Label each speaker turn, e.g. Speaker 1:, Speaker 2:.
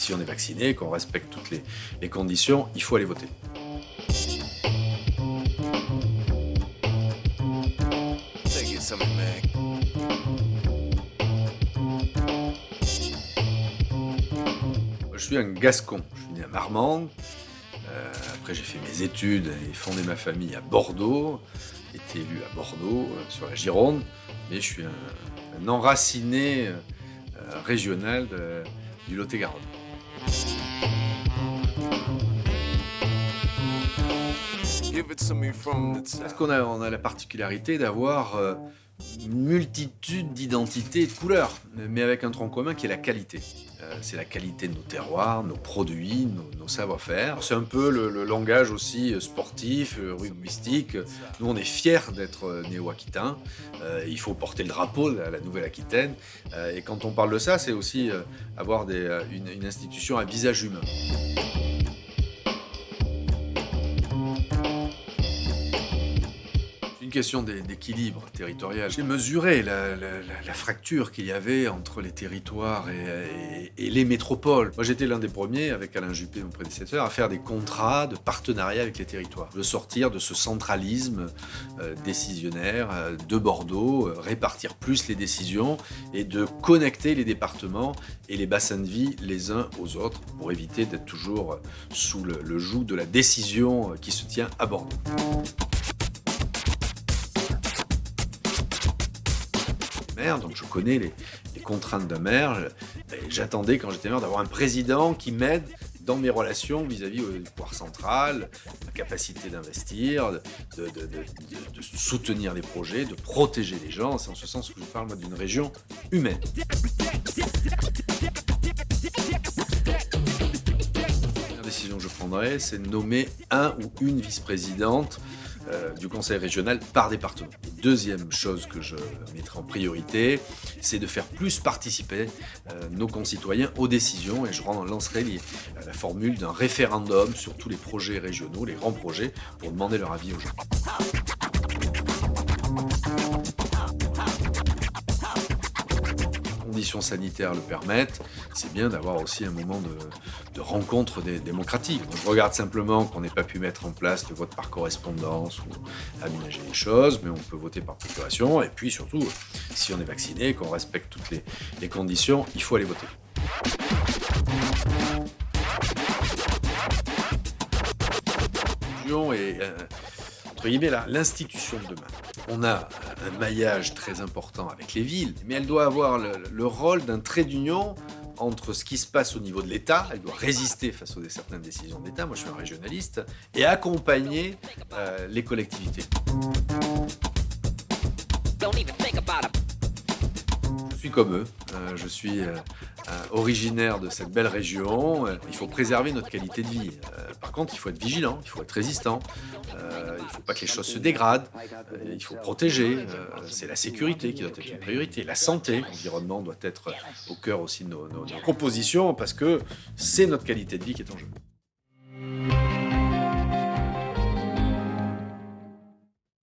Speaker 1: Si on est vacciné, qu'on respecte toutes les conditions, il faut aller voter. Je suis un Gascon, je suis né à Marmande. Après, j'ai fait mes études et fondé ma famille à Bordeaux. Été élu à Bordeaux, sur la Gironde. Mais je suis un enraciné régional du Lot-et-Garonne. Parce qu'on a, on a la particularité d'avoir une multitude d'identités et de couleurs, mais avec un tronc commun qui est la qualité. C'est la qualité de nos terroirs, nos produits, nos savoir-faire. C'est un peu le langage aussi sportif, rugbystique. Nous, on est fiers d'être néo-aquitains. Il faut porter le drapeau de la Nouvelle-Aquitaine. Et quand on parle de ça, c'est aussi avoir une institution à visage humain. Question d'équilibre territorial. J'ai mesuré la fracture qu'il y avait entre les territoires et les métropoles. Moi, j'étais l'un des premiers, avec Alain Juppé, mon prédécesseur, à faire des contrats de partenariat avec les territoires. De sortir de ce centralisme décisionnaire de Bordeaux, répartir plus les décisions et de connecter les départements et les bassins de vie les uns aux autres pour éviter d'être toujours sous le joug de la décision qui se tient à Bordeaux. Donc je connais les contraintes d'un maire. J'attendais quand j'étais maire d'avoir un président qui m'aide dans mes relations vis-à-vis du pouvoir central, ma capacité d'investir, de soutenir les projets, de protéger les gens. C'est en ce sens que je parle moi d'une région humaine. La première décision que je prendrai, c'est de nommer un ou une vice-présidente du conseil régional par département. Deuxième chose que je mettrai en priorité, c'est de faire plus participer nos concitoyens aux décisions et je lancerai la formule d'un référendum sur tous les projets régionaux, les grands projets, pour demander leur avis aux gens. Conditions sanitaires le permettent, c'est bien d'avoir aussi un moment de rencontre démocratique. Donc, je regarde simplement qu'on n'ait pas pu mettre en place le vote par correspondance ou aménager les choses, mais on peut voter par procuration. Et puis surtout, si on est vacciné, qu'on respecte toutes les conditions, il faut aller voter. Et entre guillemets, l'institution de demain. On a un maillage très important avec les villes, mais elle doit avoir le rôle d'un trait d'union entre ce qui se passe au niveau de l'État, elle doit résister face aux certaines décisions de l'État, moi je suis un régionaliste, et accompagner les collectivités. Je suis comme eux, je suis originaire de cette belle région, il faut préserver notre qualité de vie. Par contre, il faut être vigilant, il faut être résistant, il ne faut pas que les choses se dégradent, il faut protéger, c'est la sécurité qui doit être une priorité, la santé, l'environnement doit être au cœur aussi de nos propositions parce que c'est notre qualité de vie qui est en jeu.